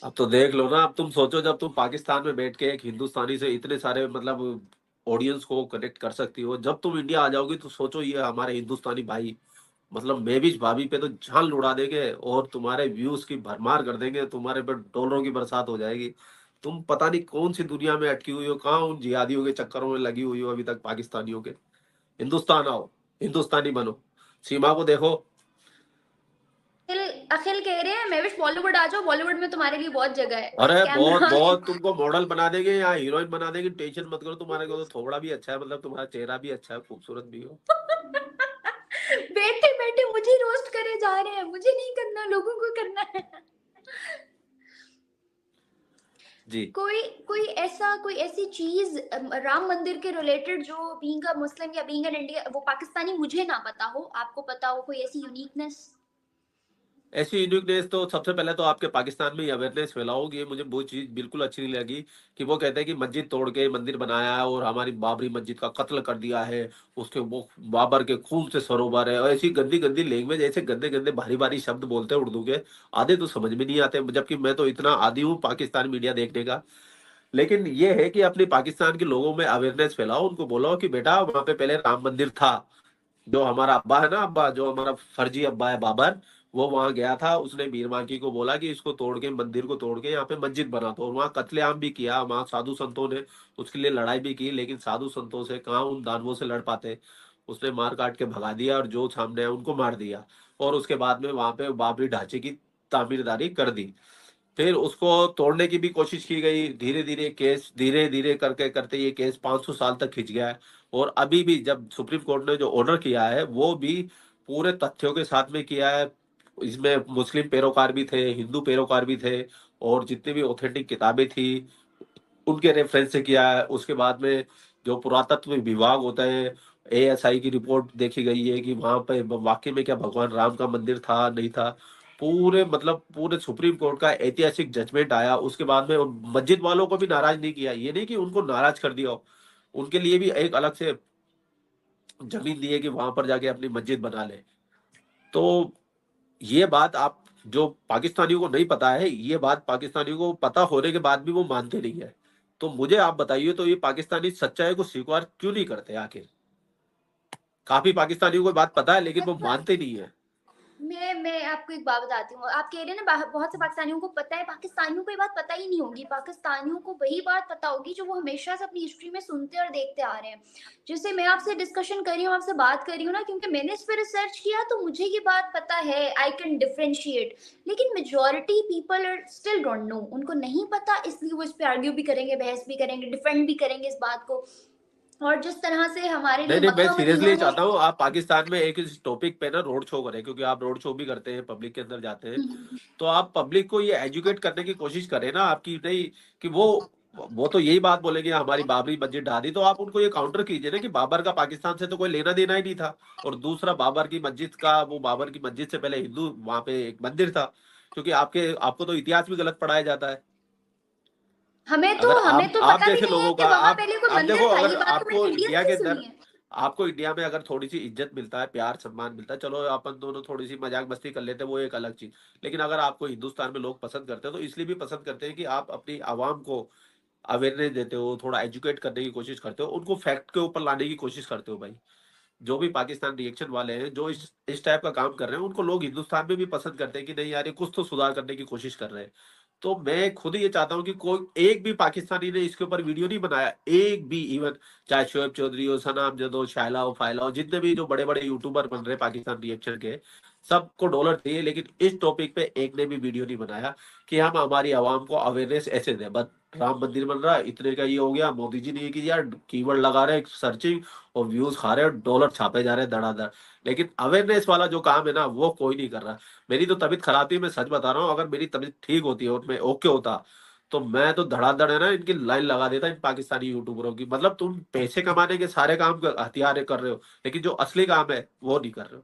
अब तो देख लो ना, अब तुम सोचो जब तुम पाकिस्तान में बैठ के एक हिंदुस्तानी से इतने सारे मतलब ऑडियंस को कनेक्ट कर सकती हो, जब तुम इंडिया आ जाओगी तो सोचो ये हमारे हिंदुस्तानी भाई मतलब मेविश भाभी पे तो जान लुड़ा देंगे और तुम्हारे व्यूज की भरमार कर देंगे, तुम्हारे पे डॉलरों की बरसात हो जाएगी। तुम पता नहीं कौन सी दुनिया में अटकी हुई हो, कहाँ उन जिहादियों के चक्करों में लगी हुई हो अभी तक पाकिस्तानियों के। हिंदुस्तान आओ, हिंदुस्तानी बनो, सीमा को देखो। अखिल अखिल कह रहे हैं मैं भी बॉलीवुड आ जाओ, बॉलीवुड में तुम्हारे लिए बहुत जगह है, अरे बस बहुत कैमरा बहुत तुमको मॉडल बना देंगे या हीरोइन बना देंगे, टेंशन मत करो। तुम्हारे को तो थोड़ा भी अच्छा है, मतलब तुम्हारा चेहरा भी अच्छा है, खूबसूरत भी हो। बैठे बैठे मुझे रोस्ट करे जा रहे हैं, मुझे नहीं करना, लोगों को करना है। जी। कोई कोई ऐसी चीज राम मंदिर के रिलेटेड जो बीइंग अ मुस्लिम या बीइंग एन इंडिया वो पाकिस्तानी मुझे ना पता हो, आपको पता हो कोई ऐसी यूनिकनेस? ऐसी यूनिकनेस तो सबसे पहले तो आपके पाकिस्तान में अवेयरनेस फैलाओगी, ये मुझे वो चीज बिल्कुल अच्छी नहीं लगी कि वो कहते हैं कि मस्जिद तोड़ के मंदिर बनाया है और हमारी बाबरी मस्जिद का कत्ल कर दिया है, उसके वो बाबर के खून से सरोवर है, और ऐसी गंदी गंदी लैंग्वेज, ऐसे गंदे गंदे भारी भारी शब्द बोलते हैं उर्दू के। आधे तो समझ में नहीं आते, जबकि मैं तो इतना आदी हूँ पाकिस्तान मीडिया देखने का। लेकिन ये है कि अपने पाकिस्तान के लोगों में अवेयरनेस फैलाओ, उनको बोलो कि बेटा वहां पे पहले राम मंदिर था। जो हमारा अब्बा है ना, अब्बा जो हमारा फर्जी अब्बा है बाबर, वो वहां गया था, उसने मीर मांकी को बोला कि इसको तोड़ के, मंदिर को तोड़ के यहाँ पे मस्जिद बना दो, और वहाँ कत्लेआम भी किया, वहाँ साधु संतों ने उसके लिए लड़ाई भी की, लेकिन साधु संतों से कहाँ उन दानवों से लड़ पाते। उसने मार काट के भगा दिया और जो सामने है उनको मार दिया। और उसके बाद में वहां पे बाबरी ढांचे की तामीरदारी कर दी। फिर उसको तोड़ने की भी कोशिश की गई, धीरे धीरे केस, धीरे धीरे करके करते ये केस 500 साल तक खिंच गया है। और अभी भी जब सुप्रीम कोर्ट ने जो ऑर्डर किया है वो भी पूरे तथ्यों के साथ में किया है। इसमें मुस्लिम पैरोकार भी थे, हिंदू पैरोकार भी थे, और जितनी भी ऑथेंटिक किताबें थी उनके रेफरेंस से किया है। उसके बाद में जो पुरातत्व विभाग होता है, एएसआई की रिपोर्ट देखी गई है कि वहां पे वाकई में क्या भगवान राम का मंदिर था नहीं था। पूरे मतलब पूरे सुप्रीम कोर्ट का ऐतिहासिक जजमेंट आया। उसके बाद में उन मस्जिद वालों को भी नाराज नहीं किया, ये नहीं कि उनको नाराज कर दिया हो, उनके लिए भी एक अलग से जमीन दी है कि वहां पर जाके अपनी मस्जिद बना ले। तो ये बात आप, जो पाकिस्तानियों को नहीं पता है, ये बात पाकिस्तानियों को पता होने के बाद भी वो मानते नहीं है। तो मुझे आप बताइए, तो ये पाकिस्तानी सच्चाई को स्वीकार क्यों नहीं करते आखिर? काफी पाकिस्तानियों को बात पता है लेकिन वो मानते नहीं है। मैं आपको एक बात बताती हूँ, आप कह रहे हैं ना बहुत से पाकिस्तानियों को पता है, पाकिस्तानियों को ये बात पता ही नहीं होगी, पाकिस्तानियों को वही बात पता होगी जो वो हमेशा से अपनी हिस्ट्री में सुनते और देखते आ रहे हैं। जैसे मैं आपसे डिस्कशन कर रही हूँ, आपसे बात कर रही हूँ ना, क्योंकि मैंने इस पर रिसर्च किया तो मुझे ये बात पता है, आई कैन डिफरेंशिएट। लेकिन majority people still don't know, उनको नहीं पता, इसलिए वो इस पे आर्ग्यू भी करेंगे, बहस भी करेंगे, डिफेंड भी करेंगे इस बात को। और जिस तरह से हमारे लिए नहीं नहीं, मैं मक्का मदीना सीरियसली में चाहता हूँ आप पाकिस्तान में एक इस टॉपिक पे ना रोड शो करें, क्योंकि आप रोड शो भी करते हैं, पब्लिक के अंदर जाते हैं। तो आप पब्लिक को ये एजुकेट करने की कोशिश करें ना आपकी, नहीं कि वो तो यही बात बोलेंगे हमारी बाबरी मस्जिद ढा दी, तो आप उनको ये काउंटर कीजिए ना कि बाबर का पाकिस्तान से तो कोई लेना देना ही नहीं था। और दूसरा, बाबर की मस्जिद का, वो बाबर की मस्जिद से पहले हिंदू वहां पे एक मंदिर था। क्योंकि आपको तो इतिहास भी गलत पढ़ाया जाता है। अगर हमें तो आप पता भी जैसे नहीं है लोगों कि का, वहां आप पहले कोई आप देखो, मंदिर था, अगर ये बात तो आपको मैंने इंडियन इंडिया से के ही अंदर, सुनी है। आपको इंडिया में अगर थोड़ी सी इज्जत मिलता है, प्यार सम्मान मिलता है, चलो अपन दोनों थोड़ी सी मजाक मस्ती कर लेते हैं, वो एक अलग चीज। लेकिन अगर आपको हिंदुस्तान में लोग पसंद करते हैं तो इसलिए भी पसंद करते हैं कि आप अपनी आवाम को अवेयरनेस देते हो, थोड़ा एजुकेट करने की कोशिश करते हो, उनको फैक्ट के ऊपर लाने की कोशिश करते हो भाई। जो भी पाकिस्तान रिएक्शन वाले हैं जो इस टाइप का काम कर रहे हैं, उनको लोग हिंदुस्तान में भी पसंद करते हैं कि नहीं यार ये कुछ तो सुधार करने की कोशिश कर रहे हैं। तो मैं खुद ये चाहता हूँ कि कोई एक भी पाकिस्तानी ने इसके ऊपर वीडियो नहीं बनाया, एक भी, इवन चाहे शोएब चौधरी हो, सनाम जद हो, शायला हो, फायला हो, जितने भी जो बड़े बड़े यूट्यूबर बन रहे हैं पाकिस्तान रिएक्शन के, सबको डॉलर चाहिए, लेकिन इस टॉपिक पे एक ने भी वीडियो नहीं बनाया कि हम हमारी आवाम को अवेयरनेस ऐसे दें। बस राम मंदिर बन रहा है, इतने का ये हो गया, मोदी जी ने ये किया, कीवर्ड लगा रहे हैं सर्चिंग, और व्यूज खा रहे हैं, डॉलर छापे जा रहे हैं धड़ाधड़। लेकिन अवेयरनेस वाला जो काम है ना, वो कोई नहीं कर रहा। मेरी तो तबीयत खराब थी, मैं सच बता रहा हूँ, अगर मेरी तबीयत ठीक होती है और मैं ओके होता, तो मैं तो धड़ाधड़ है ना इनकी लाइन लगा देता इन पाकिस्तानी यूट्यूबरों की। मतलब तुम पैसे कमाने के सारे काम हथियार कर रहे हो, लेकिन जो असली काम है वो नहीं कर रहे हो।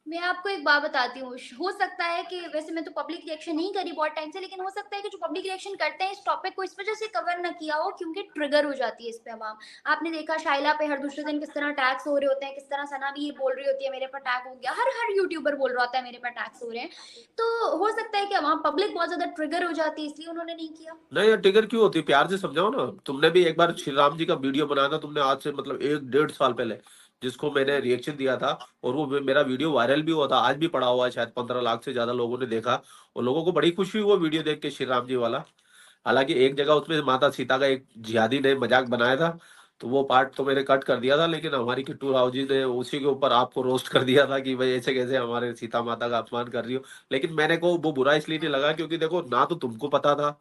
मैं आपको एक बात बताती हूँ, हो सकता है कि वैसे मैं तो पब्लिक रिएक्शन नहीं करी बहुत टाइम से, लेकिन हो सकता है कि जो पब्लिक रिएक्शन करते हैं इस टॉपिक को इस वजह से कवर ना किया हो क्योंकि ट्रिगर हो जाती है इस पे अवाम। आपने देखा शाइला पे हर दूसरे दिन किस तरह अटैक्स हो रहे होते हैं, किस तरह सना भी ये बोल रही होती है मेरे पे अटैक हो गया, हर हर यूट्यूबर बोल रहा होता है मेरे पे अटैक्स हो रहे हैं। तो हो सकता है कि अवाम पब्लिक बहुत ज़्यादा ट्रिगर हो जाती है, इसलिए उन्होंने नहीं किया। नहीं यार, ट्रिगर क्यों होती है? प्यार से समझाओ ना। तुमने भी एक बार श्री राम जी का वीडियो बनाया था, तुमने आज से मतलब 1 डेढ़ साल पहले, जिसको मैंने रिएक्शन दिया था। और वो मेरा वीडियो वायरल भी हुआ था, आज भी पड़ा हुआ है, शायद 15 लाख से ज्यादा लोगों ने देखा। और लोगों को बड़ी खुशी हुई वो वीडियो देख के, श्री राम जी वाला। हालांकि एक जगह उसमें माता सीता का एक जिहादी ने मजाक बनाया था, तो वो पार्ट तो मैंने कट कर दिया था। लेकिन हमारी किट्टू राव जी ने उसी के ऊपर आपको रोस्ट कर दिया था कि भाई ऐसे कैसे हमारे सीता माता का अपमान कर रही हो। लेकिन मैंने को वो बुरा इसलिए नहीं लगा क्योंकि देखो, ना तो तुमको पता था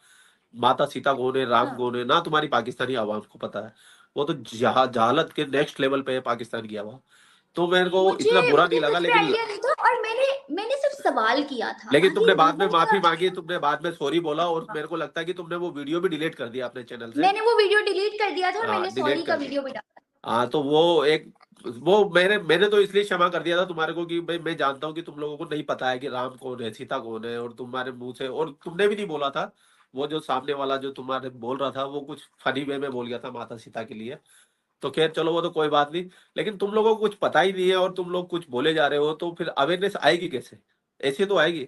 माता सीता कौन है, राम हाँ। कौन है, ना तुम्हारी पाकिस्तानी आवाम को पता है। वो तो जहालत के नेक्स्ट लेवल पे है पाकिस्तान की आवाम। तो मेरे को मुझे इतना बुरा नहीं मुझे लगा। कुछ भी लेकिन आइडिया नहीं था और मैंने सिर्फ सवाल किया था, लेकिन बाकी तुमने बाद में लोगों का। माफी मांगी, तुमने बाद में सॉरी बोला, और मेरे को लगता है कि तुमने वो वीडियो भी डिलीट कर दिया अपने चैनल से। मैंने वो वीडियो डिलीट कर दिया था और हाँ, मैंने डिलीट सॉरी का कर दिया। वीडियो भी डाला। हाँ, तो वो एक, वो मैंने तो इसलिए क्षमा कर दिया था तुम्हारे को कि भाई मैं जानता हूँ कि तुम लोगों को नहीं पता है कि राम कौन है, सीता कौन है, और तुम्हारे मुंह से, और तुमने भी नहीं बोला था। वो जो सामने वाला जो तुम्हारे बोल रहा था, वो कुछ फनी वे में बोल गया था माता सीता के लिए। तो खैर चलो, वो तो कोई बात नहीं। लेकिन तुम लोगों को कुछ पता ही नहीं है और तुम लोग कुछ बोले जा रहे हो, तो फिर अवेयरनेस आएगी कैसे? ऐसे तो आएगी।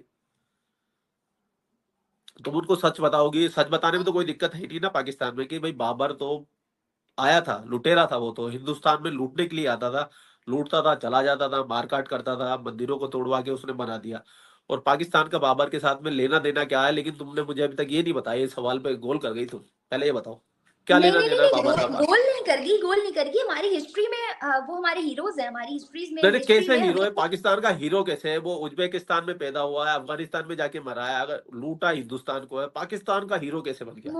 तुम उनको सच बताओगी, सच बताने में तो कोई दिक्कत है नहीं ना पाकिस्तान में, कि भाई बाबर तो आया था, लुटेरा था, वो तो हिंदुस्तान में लूटने के लिए आता था। लूटता था, चला जाता था, मारकाट करता था, मंदिरों को तोड़वा के उसने बना दिया। और पाकिस्तान का बाबर के साथ में लेना देना क्या है? लेकिन तुमने मुझे अभी तक ये नहीं बताया। इस सवाल पे गोल कर गई तुम। पहले ये बताओ, क्या नहीं लेना नहीं नहीं देना है नहीं, बाबर का? गोल नहीं कर गई, गोल नहीं कर गई। हमारी हिस्ट्री में वो हमारे हीरोज हैं, हमारी नहीं नहीं, हिस्ट्री कैसे में हीरो है? हमें। पाकिस्तान का हीरो कैसे है? वो उज्बेकिस्तान में पैदा हुआ है, अफगानिस्तान में जाके मरा है, अगर लूटा हिंदुस्तान को है, पाकिस्तान का हीरो कैसे बन गया?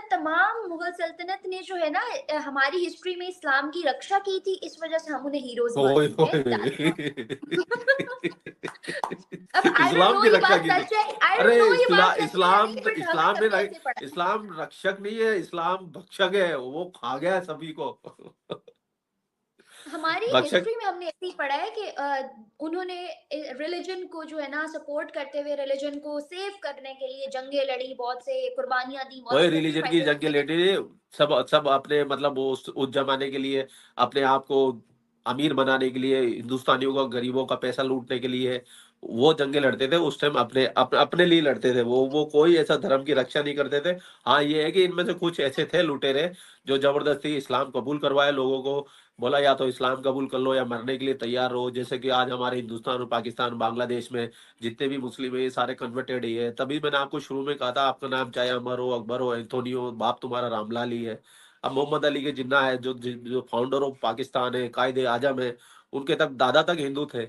तमाम मुगल सल्तनत ने जो है ना हमारी हिस्ट्री में इस्लाम की रक्षा की थी, इस वजह से हम उन्हें हीरोज ओए मानते हैं होए। ज्यादा। अब आई डोंट इस्लाम नो की ये रक्षा बात की थी? सच है, आई अरे डोंट नो ये बात सच है या नहीं, बट हमें इस्लाम ने सबने ऐसे पढ़ा है। इस्लाम रक्षक नहीं है, इस्लाम भक्षक है, वो खा गया है सभी को। हमारी भक्षक। हिस्ट्री में हमने ऐसे ही पढ़ा है कि उन्होंने रिलीजन को जो है ना सपोर्ट करते हुए रिलीजन को सेव करने के लिए जंगें लड़ी, बहुत से कुर्बानियां दी, बहुत कोई से रिलीजन की सेक्रीफाइसेस, जंग के लेकिन लेडी, सब सब अपने मतलब वो उस जमाने के लिए, अपने आप को अमीर बनाने के लिए, हिंदुस्तानियों का, गरीबों का पैसा लूटने के लिए वो जंगे लड़ते थे उस टाइम। अपने लिए लड़ते थे वो कोई ऐसा धर्म की रक्षा नहीं करते थे। हाँ, ये है कि इनमें से कुछ ऐसे थे लुटेरे जो जबरदस्ती इस्लाम कबूल करवाए लोगों को। बोला या तो इस्लाम कबूल कर लो या मरने के लिए तैयार रहो। जैसे कि आज हमारे हिंदुस्तान और पाकिस्तान, बांग्लादेश में जितने भी मुस्लिम है, ये सारे कन्वर्टेड ही है। तभी मैंने आपको शुरू में कहा था, आपका नाम चाहे अमर हो, अकबर हो, एंथोनी हो, बाप तुम्हारा रामलाल ही है। अब मोहम्मद अली के जिन्ना है, जो फाउंडर ऑफ पाकिस्तान है, कायदे आजम है, उनके तक दादा तक हिंदू थे।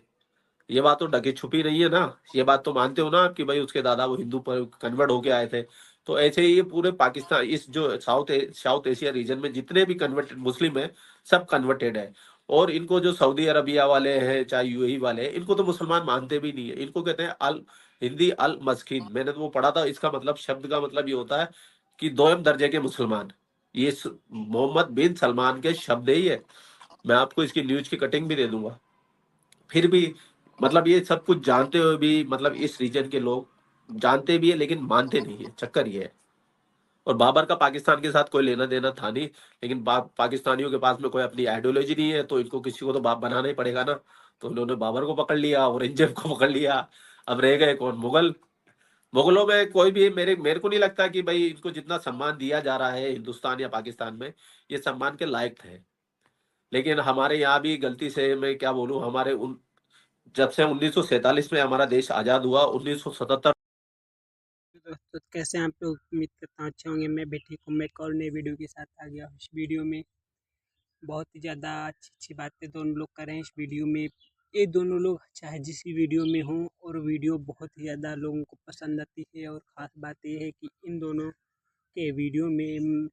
ये बात तो ढकी छुपी नहीं है ना। ये बात तो मानते हो ना आप कि भाई उसके दादा वो हिंदू पर कन्वर्ट होके आए थे। तो ऐसे ही ये पूरे पाकिस्तान, इस जो साउथ एशिया रीजन में जितने भी कन्वर्टेड मुस्लिम है, सब कन्वर्टेड है। और इनको जो सऊदी अरबिया वाले हैं, चाहे यूएई वाले हैं, इनको तो मुसलमान मानते भी नहीं है। इनको कहते हैं अल हिंदी अल मस्किन। मैंने तो वो पढ़ा था, इसका मतलब, शब्द का मतलब ये होता है कि दोयम दर्जे के मुसलमान। ये मोहम्मद बिन सलमान के शब्द ही है। मैं आपको इसकी न्यूज की कटिंग भी दे दूंगा। फिर भी मतलब ये सब कुछ जानते हुए भी, मतलब इस रीजन के लोग जानते भी है लेकिन मानते नहीं है, चक्कर ये है। और बाबर का पाकिस्तान के साथ कोई लेना देना था नहीं। लेकिन पाकिस्तानियों के पास में कोई अपनी आइडियोलॉजी नहीं है, तो इनको किसी को तो बाप बनाना ही पड़ेगा ना। तो इन्होंने बाबर को पकड़ लिया, औरंगजेब को पकड़ लिया। अब रह गए कौन? मुगल। मुगलों में कोई भी, मेरे मेरे को नहीं लगता कि भाई इनको जितना सम्मान दिया जा रहा है हिंदुस्तान या पाकिस्तान में, ये सम्मान के लायक थे। लेकिन हमारे यहाँ भी गलती से, मैं क्या बोलूं, हमारे जब से 1947 में हमारा देश आजाद हुआ, 1977। दोस्तों कैसे हैं आप लोग? उम्मीद करता हूँ अच्छे होंगे। मैं भी ठीक हूँ। मैं एक और नई वीडियो के साथ आ गया हूँ। इस वीडियो में बहुत ही ज़्यादा अच्छी अच्छी बातें दोनों लोग कर रहे हैं। इस वीडियो में ये दोनों लोग चाहे जिस भी वीडियो में हों, और वीडियो बहुत ही ज़्यादा लोगों को पसंद आती है। और ख़ास बात ये है कि इन दोनों के वीडियो में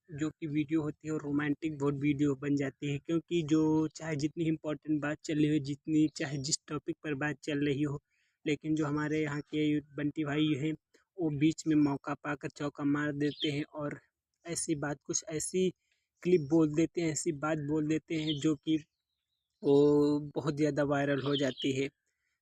जो कि वीडियो होती है वो रोमांटिक बहुत वीडियो बन जाती है, क्योंकि जो चाहे जितनी इम्पोर्टेंट बात चल रही हो, जितनी चाहे जिस टॉपिक पर बात चल रही हो, लेकिन जो हमारे यहाँ के बंटी भाई हैं वो बीच में मौका पाकर चौका मार देते हैं, और ऐसी बात, कुछ ऐसी क्लिप बोल देते हैं, ऐसी बात बोल देते हैं जो कि वो बहुत ज़्यादा वायरल हो जाती है।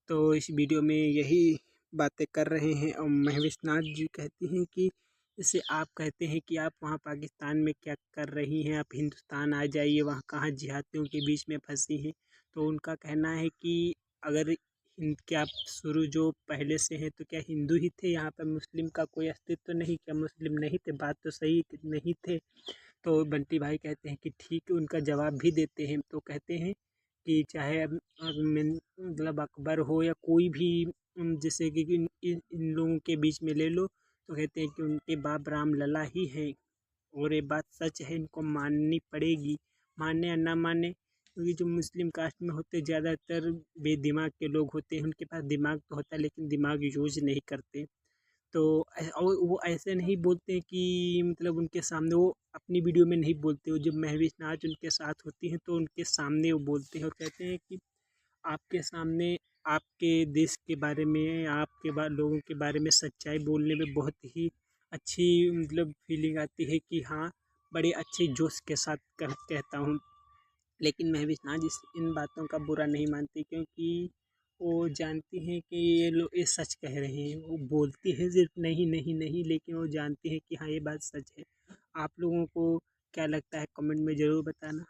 तो इस वीडियो में यही बातें कर रहे हैं और महविश नाथ जी कहती हैं कि जैसे आप कहते हैं कि आप वहाँ पाकिस्तान में क्या कर रही हैं, आप हिंदुस्तान आ जाइए, वहाँ कहाँ जिहादियों के बीच में फंसी हैं। तो उनका कहना है कि अगर क्या आप शुरू जो पहले से हैं तो क्या हिंदू ही थे, यहाँ पर मुस्लिम का कोई अस्तित्व नहीं, क्या मुस्लिम नहीं थे? बात तो सही कि नहीं थे। तो बंटी भाई कहते हैं कि ठीक है, उनका जवाब भी देते हैं। तो कहते हैं कि चाहे मतलब अकबर हो या कोई भी, जैसे कि इन लोगों के बीच में ले लो, तो कहते हैं कि उनके बाप राम लला ही हैं और ये बात सच है, इनको माननी पड़ेगी, माने या ना माने। क्योंकि जो मुस्लिम कास्ट में होते ज़्यादातर बेदिमाग के लोग होते हैं, उनके पास दिमाग तो होता है लेकिन दिमाग यूज नहीं करते। तो और वो ऐसे नहीं बोलते कि मतलब उनके सामने वो अपनी वीडियो में नहीं बोलते, वो जब महविश नाज उनके साथ होती हैं तो उनके सामने वो बोलते हैं और कहते हैं कि आपके सामने आपके देश के बारे में, आपके लोगों के बारे में सच्चाई बोलने में बहुत ही अच्छी मतलब फीलिंग आती है कि हाँ, बड़े अच्छे जोश के साथ कहता हूँ। लेकिन महविश नाज इन बातों का बुरा नहीं मानती, क्योंकि वो जानती हैं कि ये लोग ये सच कह रहे हैं। वो बोलती है सिर्फ नहीं नहीं नहीं, लेकिन वो जानती है कि हाँ, ये बात सच है। आप लोगों को क्या लगता है कमेंट में ज़रूर बताना।